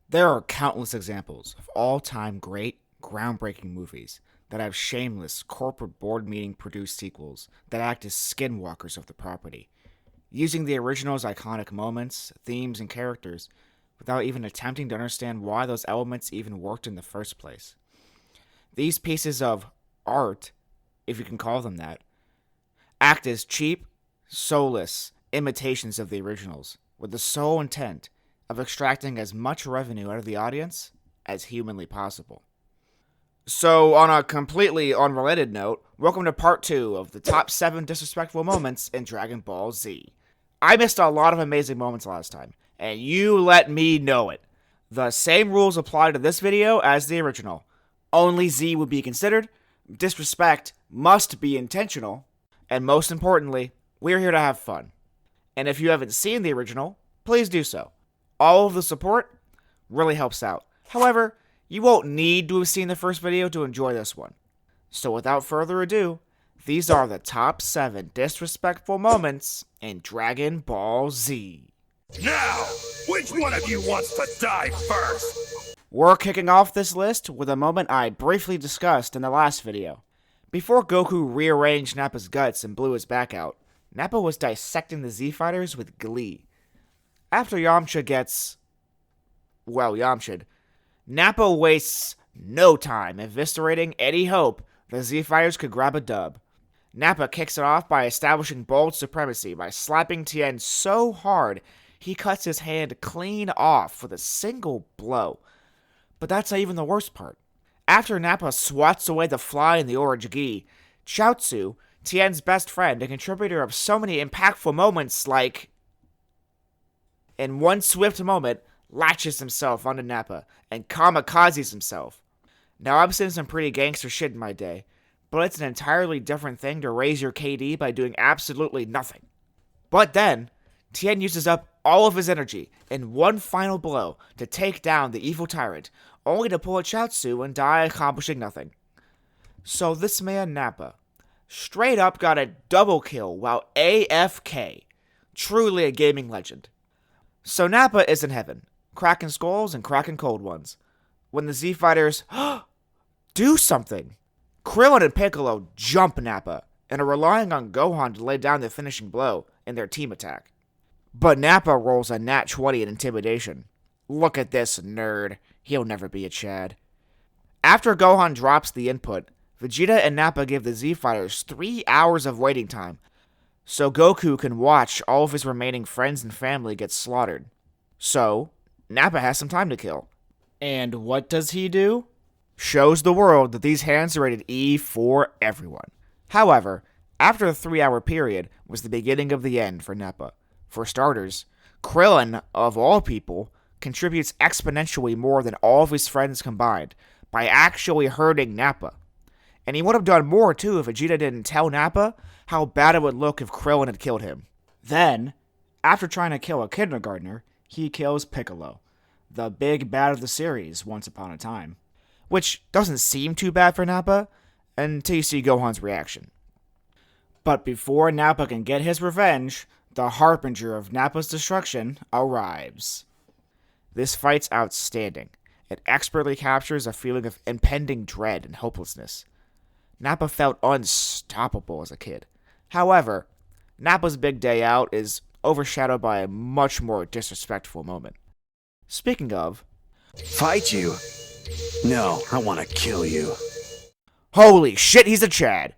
There are countless examples of all-time great, groundbreaking movies that have shameless corporate board meeting produced sequels that act as skinwalkers of the property, using the original's iconic moments, themes, and characters without even attempting to understand why those elements even worked in the first place. These pieces of art, if you can call them that, act as cheap, soulless imitations of the originals, with the sole intent of extracting as much revenue out of the audience as humanly possible. So, on a completely unrelated note, welcome to part 2 of the top 7 disrespectful moments in Dragon Ball Z. I missed a lot of amazing moments last time, and you let me know it. The same rules apply to this video as the original. Only Z would be considered, disrespect must be intentional, and most importantly, we're here to have fun. And if you haven't seen the original, please do so. All of the support really helps out. However, you won't need to have seen the first video to enjoy this one. So without further ado, these are the top 7 disrespectful moments in Dragon Ball Z. Now, which one of you wants to die first? We're kicking off this list with a moment I briefly discussed in the last video. Before Goku rearranged Nappa's guts and blew his back out, Nappa was dissecting the Z-Fighters with glee. After Yamcha gets... Yamcha'd, Nappa wastes no time eviscerating any hope the Z-Fighters could grab a dub. Nappa kicks it off by establishing bold supremacy by slapping Tien so hard he cuts his hand clean off with a single blow. But that's not even the worst part. After Nappa swats away the fly in the orange gi, Chaozu, Tien's best friend and contributor of so many impactful moments like... In one swift moment, latches himself onto Nappa and kamikazes himself. Now, I've seen some pretty gangster shit in my day, but it's an entirely different thing to raise your KD by doing absolutely nothing. But then, Tien uses up all of his energy in one final blow to take down the evil tyrant, only to pull a Chaozu and die accomplishing nothing. So this man Nappa straight up got a double kill while AFK. Truly a gaming legend. So Nappa is in heaven, cracking skulls and cracking cold ones, when the Z-Fighters do something. Krillin and Piccolo jump Nappa and are relying on Gohan to lay down the finishing blow in their team attack. But Nappa rolls a nat 20 in intimidation. Look at this nerd, he'll never be a Chad. After Gohan drops the input, Vegeta and Nappa give the Z-Fighters 3 hours of waiting time, so Goku can watch all of his remaining friends and family get slaughtered. So, Nappa has some time to kill. And what does he do? Shows the world that these hands are rated E for everyone. However, after the 3-hour period was the beginning of the end for Nappa. For starters, Krillin, of all people, contributes exponentially more than all of his friends combined by actually hurting Nappa. And he would have done more too if Vegeta didn't tell Nappa how bad it would look if Krillin had killed him. Then, after trying to kill a kindergartner, he kills Piccolo, the big bad of the series once upon a time. Which doesn't seem too bad for Nappa until you see Gohan's reaction. But before Nappa can get his revenge, the harbinger of Nappa's destruction arrives. This fight's outstanding. It expertly captures a feeling of impending dread and hopelessness. Nappa felt unstoppable as a kid. However, Nappa's big day out is overshadowed by a much more disrespectful moment. Speaking of... Fight you? No, I want to kill you. Holy shit, he's a Chad!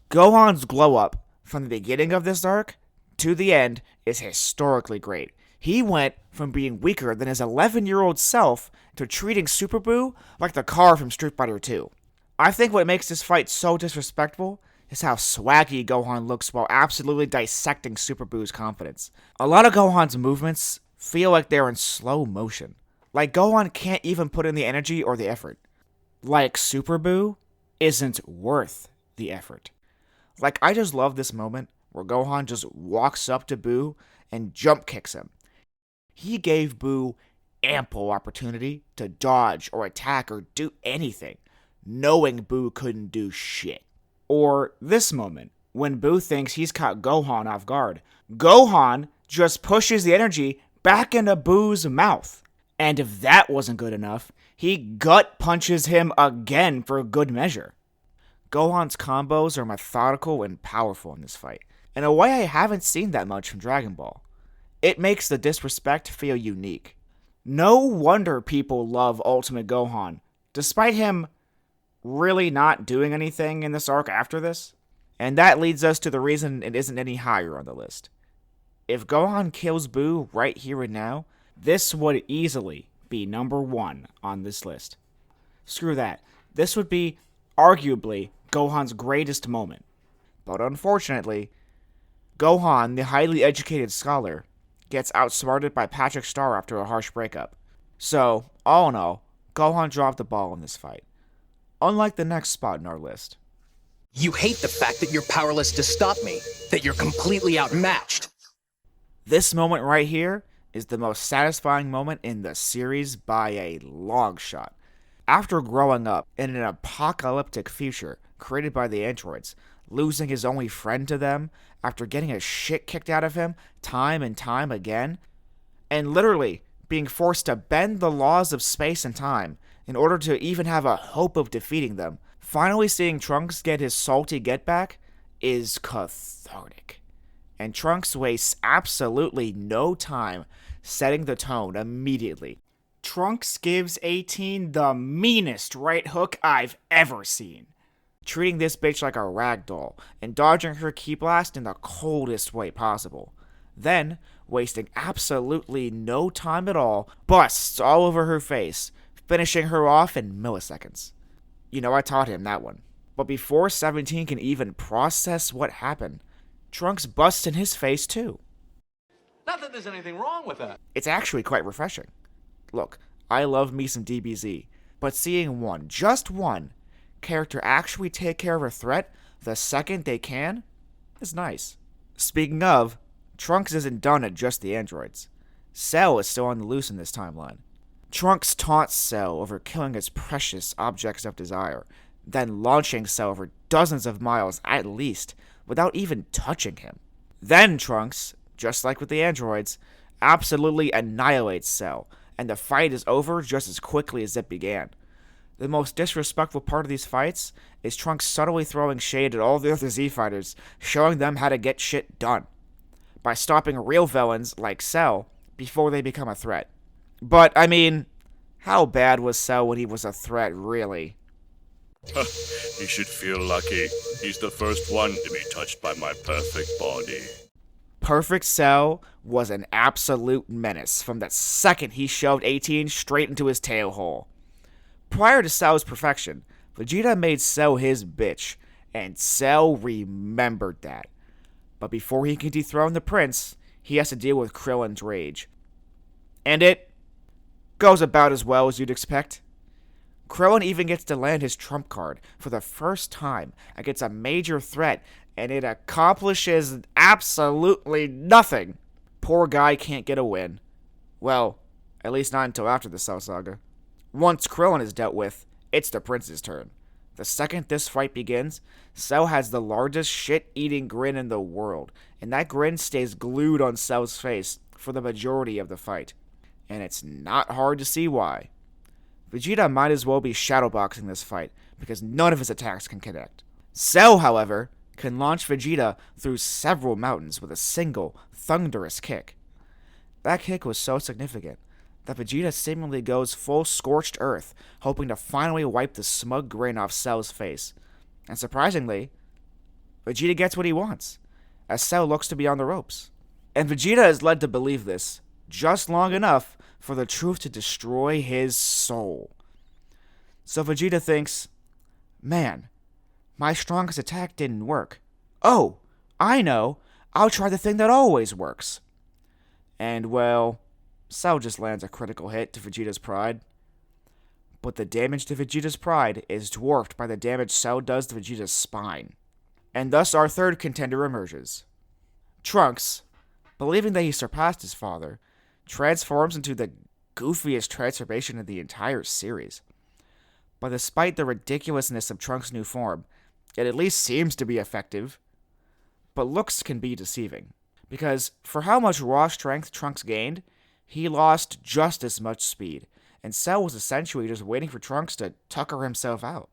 Gohan's glow up from the beginning of this arc to the end is historically great. He went from being weaker than his 11-year-old self to treating Super Buu like the car from Street Fighter 2. I think what makes this fight so disrespectful is how swaggy Gohan looks while absolutely dissecting Super Buu's confidence. A lot of Gohan's movements feel like they're in slow motion. Like Gohan can't even put in the energy or the effort. Like Super Buu isn't worth the effort. Like, I just love this moment where Gohan just walks up to Buu and jump kicks him. He gave Buu ample opportunity to dodge or attack or do anything, knowing Buu couldn't do shit. Or this moment, when Buu thinks he's caught Gohan off guard. Gohan just pushes the energy back into Buu's mouth. And if that wasn't good enough, he gut punches him again for good measure. Gohan's combos are methodical and powerful in this fight, in a way I haven't seen that much from Dragon Ball. It makes the disrespect feel unique. No wonder people love Ultimate Gohan, despite him really not doing anything in this arc after this. And that leads us to the reason it isn't any higher on the list. If Gohan kills Buu right here and now, this would easily be number 1 on this list. Screw that. This would be, arguably, Gohan's greatest moment. But unfortunately, Gohan, the highly educated scholar, gets outsmarted by Patrick Star after a harsh breakup. So, all in all, Gohan dropped the ball in this fight. Unlike the next spot in our list. You hate the fact that you're powerless to stop me, that you're completely outmatched. This moment right here is the most satisfying moment in the series by a long shot. After growing up in an apocalyptic future created by the androids, losing his only friend to them, after getting his shit kicked out of him time and time again, and literally being forced to bend the laws of space and time in order to even have a hope of defeating them, finally seeing Trunks get his salty get back is cathartic. And Trunks wastes absolutely no time setting the tone immediately. Trunks gives 18 the meanest right hook I've ever seen, treating this bitch like a rag doll and dodging her ki blast in the coldest way possible. Then, wasting absolutely no time at all, busts all over her face, finishing her off in milliseconds. You know, I taught him that one. But before 17 can even process what happened, Trunks busts in his face too. Not that there's anything wrong with that. It's actually quite refreshing. Look, I love me some DBZ, but seeing one, just one, character actually take care of a threat the second they can is nice. Speaking of, Trunks isn't done at just the androids. Cell is still on the loose in this timeline. Trunks taunts Cell over killing his precious objects of desire, then launching Cell over dozens of miles at least without even touching him. Then Trunks, just like with the androids, absolutely annihilates Cell, and the fight is over just as quickly as it began. The most disrespectful part of these fights is Trunks subtly throwing shade at all the other Z fighters, showing them how to get shit done, by stopping real villains like Cell before they become a threat. But, I mean, how bad was Cell when he was a threat, really? He should feel lucky. He's the first one to be touched by my perfect body. Perfect Cell was an absolute menace from the second he shoved 18 straight into his tail hole. Prior to Cell's perfection, Vegeta made Cell his bitch, and Cell remembered that. But before he can dethrone the prince, he has to deal with Krillin's rage. And it goes about as well as you'd expect. Krillin even gets to land his trump card for the first time against a major threat, and it accomplishes absolutely nothing. Poor guy can't get a win. Well, at least not until after the Cell Saga. Once Krillin is dealt with, it's the prince's turn. The second this fight begins, Cell has the largest shit-eating grin in the world, and that grin stays glued on Cell's face for the majority of the fight. And it's not hard to see why. Vegeta might as well be shadowboxing this fight, because none of his attacks can connect. Cell, however, can launch Vegeta through several mountains with a single, thunderous kick. That kick was so significant that Vegeta seemingly goes full scorched earth, hoping to finally wipe the smug grin off Cell's face. And surprisingly, Vegeta gets what he wants, as Cell looks to be on the ropes. And Vegeta is led to believe this just long enough for the truth to destroy his soul. So Vegeta thinks, man, my strongest attack didn't work. Oh, I know, I'll try the thing that always works. And well, Cell just lands a critical hit to Vegeta's pride. But the damage to Vegeta's pride is dwarfed by the damage Cell does to Vegeta's spine. And thus our third contender emerges. Trunks, believing that he surpassed his father, transforms into the goofiest transformation in the entire series. But despite the ridiculousness of Trunks' new form, it at least seems to be effective. But looks can be deceiving, because for how much raw strength Trunks gained, He lost just as much speed, and Cell was essentially just waiting for Trunks to tucker himself out.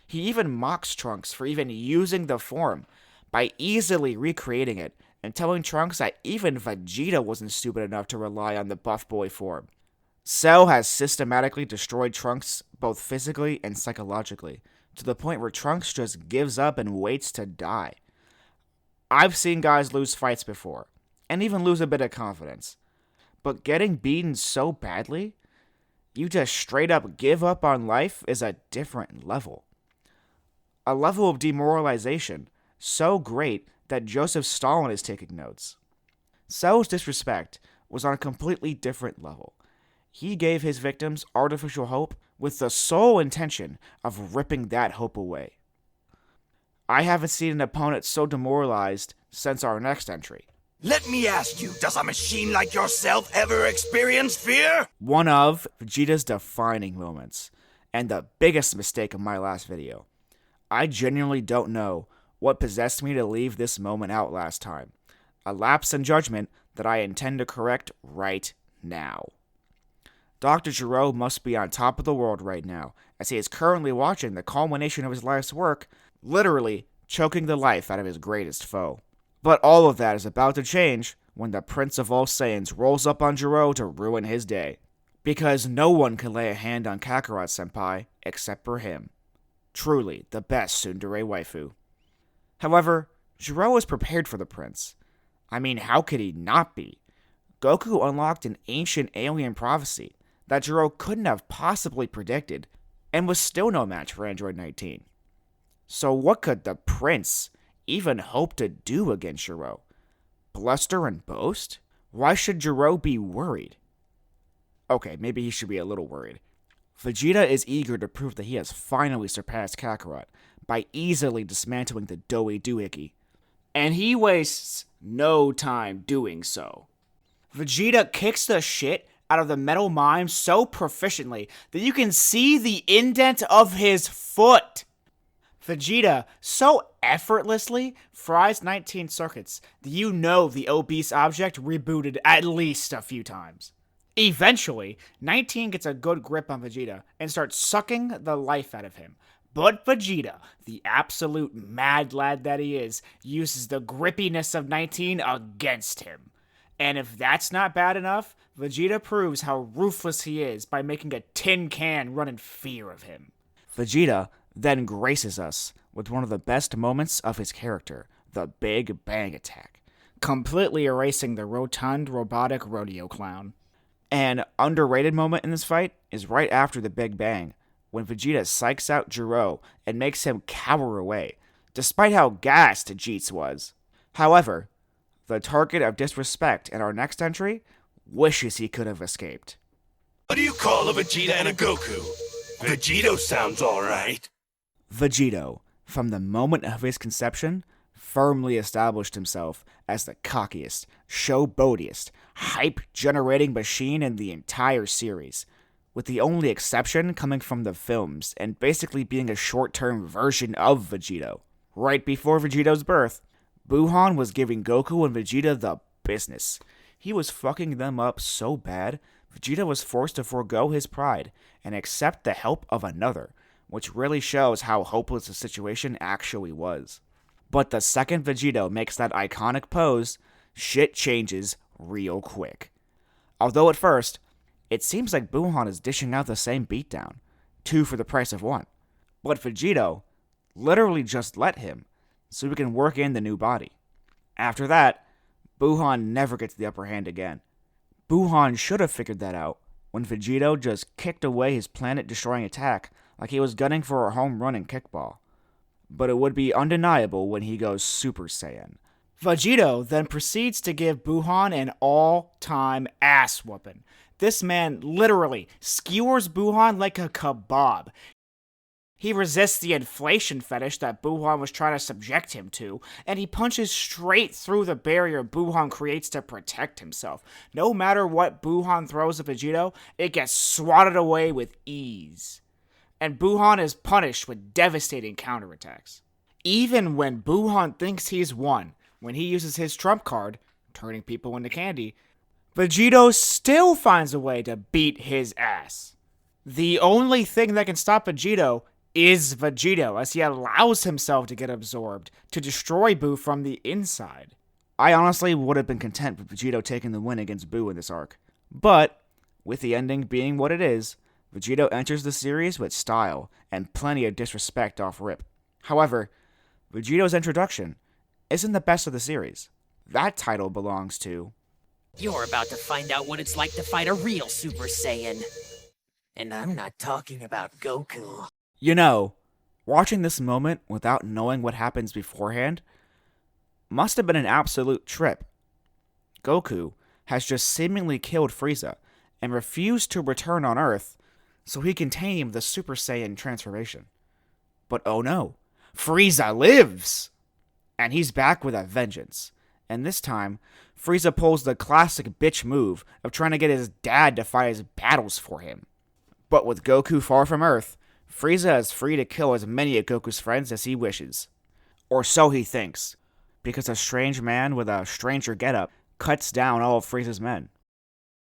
He even mocks Trunks for even using the form by easily recreating it and telling Trunks that even Vegeta wasn't stupid enough to rely on the buff boy form. Cell has systematically destroyed Trunks both physically and psychologically, to the point where Trunks just gives up and waits to die. I've seen guys lose fights before, and even lose a bit of confidence. But getting beaten so badly, you just straight up give up on life is a different level. A level of demoralization so great that Joseph Stalin is taking notes. Cell's disrespect was on a completely different level. He gave his victims artificial hope with the sole intention of ripping that hope away. I haven't seen an opponent so demoralized since our next entry. Let me ask you, does a machine like yourself ever experience fear? One of Vegeta's defining moments, and the biggest mistake of my last video. I genuinely don't know what possessed me to leave this moment out last time. A lapse in judgment that I intend to correct right now. Dr. Gero must be on top of the world right now, as he is currently watching the culmination of his life's work, literally choking the life out of his greatest foe. But all of that is about to change when the Prince of All Saiyans rolls up on Gero to ruin his day. Because no one can lay a hand on Kakarot-senpai except for him. Truly the best tsundere waifu. However, Gero is prepared for the prince. I mean, how could he not be? Goku unlocked an ancient alien prophecy that Gero couldn't have possibly predicted, and was still no match for Android 19. So what could the prince even hope to do against Gero? Bluster and boast? Why should Gero be worried? Okay, maybe he should be a little worried. Vegeta is eager to prove that he has finally surpassed Kakarot by easily dismantling the Doi Doohickey. And he wastes no time doing so. Vegeta kicks the shit out of the metal mime so proficiently that you can see the indent of his foot. Vegeta so effortlessly fries 19 circuits that you know the obese object rebooted at least a few times. Eventually, 19 gets a good grip on Vegeta and starts sucking the life out of him. But Vegeta, the absolute mad lad that he is, uses the grippiness of 19 against him. And if that's not bad enough, Vegeta proves how ruthless he is by making a tin can run in fear of him. Vegeta then graces us with one of the best moments of his character, the Big Bang attack, completely erasing the rotund robotic rodeo clown. An underrated moment in this fight is right after the Big Bang, when Vegeta psychs out Gero and makes him cower away, despite how gassed Jeets was. However, the target of disrespect in our next entry wishes he could have escaped. What do you call a Vegeta and a Goku? Vegito sounds alright. Vegito, from the moment of his conception, firmly established himself as the cockiest, showboatiest, hype-generating machine in the entire series, with the only exception coming from the films and basically being a short-term version of Vegito. Right before Vegito's birth, Gohan was giving Goku and Vegeta the business. He was fucking them up so bad, Vegeta was forced to forego his pride and accept the help of another, which really shows how hopeless the situation actually was. But the second Vegito makes that iconic pose, shit changes real quick. Although at first, it seems like Gohan is dishing out the same beatdown, 2 for the price of 1. But Vegito literally just let him, so he can work in the new body. After that, Gohan never gets the upper hand again. Gohan should have figured that out when Vegito just kicked away his planet-destroying attack like he was gunning for a home run in kickball. But it would be undeniable when he goes Super Saiyan. Vegito then proceeds to give Gohan an all-time ass-whooping. This man literally skewers Gohan like a kebab. He resists the inflation fetish that Gohan was trying to subject him to, and he punches straight through the barrier Gohan creates to protect himself. No matter what Gohan throws at Vegito, it gets swatted away with ease. And Gohan is punished with devastating counterattacks. Even when Gohan thinks he's won, when he uses his trump card, turning people into candy, Vegito still finds a way to beat his ass. The only thing that can stop Vegito is Vegito, as he allows himself to get absorbed to destroy Buu from the inside. I honestly would have been content with Vegito taking the win against Buu in this arc. But, with the ending being what it is, Vegito enters the series with style and plenty of disrespect off rip. However, Vegito's introduction isn't the best of the series. That title belongs to... You're about to find out what it's like to fight a real Super Saiyan. And I'm not talking about Goku. You know, watching this moment without knowing what happens beforehand must have been an absolute trip. Goku has just seemingly killed Frieza and refused to return on Earth so he can tame the Super Saiyan transformation. But oh no, Frieza lives! And he's back with a vengeance. And this time, Frieza pulls the classic bitch move of trying to get his dad to fight his battles for him. But with Goku far from Earth, Frieza is free to kill as many of Goku's friends as he wishes. Or so he thinks, because a strange man with a stranger getup cuts down all of Frieza's men.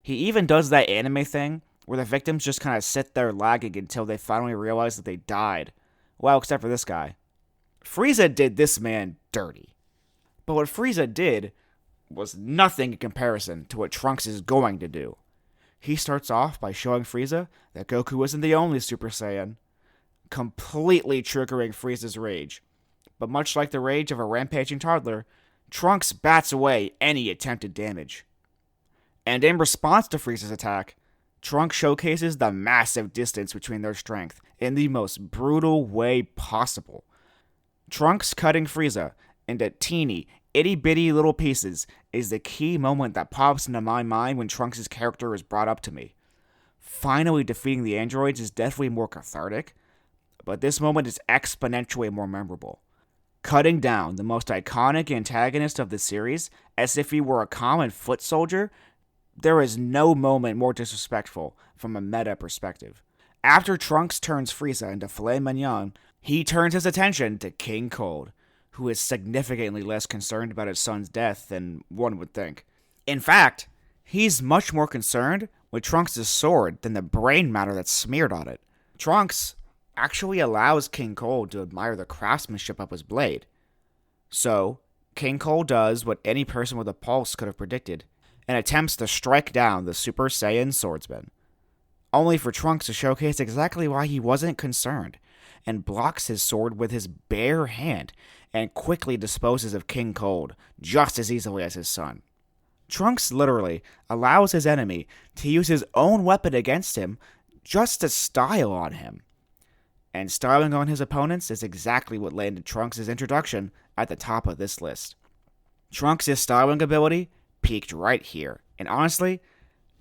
He even does that anime thing where the victims just kind of sit there lagging until they finally realize that they died. Well, except for this guy. Frieza did this man dirty. But what Frieza did was nothing in comparison to what Trunks is going to do. He starts off by showing Frieza that Goku isn't the only Super Saiyan, completely triggering Frieza's rage. But much like the rage of a rampaging toddler, Trunks bats away any attempted damage. And in response to Frieza's attack, Trunks showcases the massive distance between their strength in the most brutal way possible. Trunks cutting Frieza into teeny, itty-bitty little pieces is the key moment that pops into my mind when Trunks' character is brought up to me. Finally defeating the androids is definitely more cathartic, but this moment is exponentially more memorable. Cutting down the most iconic antagonist of the series as if he were a common foot soldier, there is no moment more disrespectful from a meta perspective. After Trunks turns Frieza into filet mignon, he turns his attention to King Cold, who is significantly less concerned about his son's death than one would think. In fact, he's much more concerned with Trunks' sword than the brain matter that's smeared on it. Trunks actually allows King Cold to admire the craftsmanship of his blade. So, King Cold does what any person with a pulse could have predicted, and attempts to strike down the Super Saiyan swordsman. Only for Trunks to showcase exactly why he wasn't concerned, and blocks his sword with his bare hand, and quickly disposes of King Cold just as easily as his son. Trunks literally allows his enemy to use his own weapon against him just to style on him. And styling on his opponents is exactly what landed Trunks' introduction at the top of this list. Trunks' styling ability peaked right here, and honestly,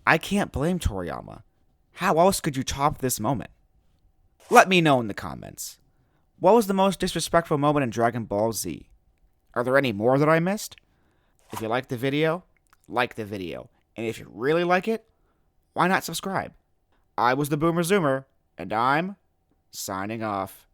I can't blame Toriyama. How else could you top this moment? Let me know in the comments. What was the most disrespectful moment in Dragon Ball Z? Are there any more that I missed? If you liked the video, like the video. And if you really like it, why not subscribe? I was the Boomer Zoomer, and I'm signing off.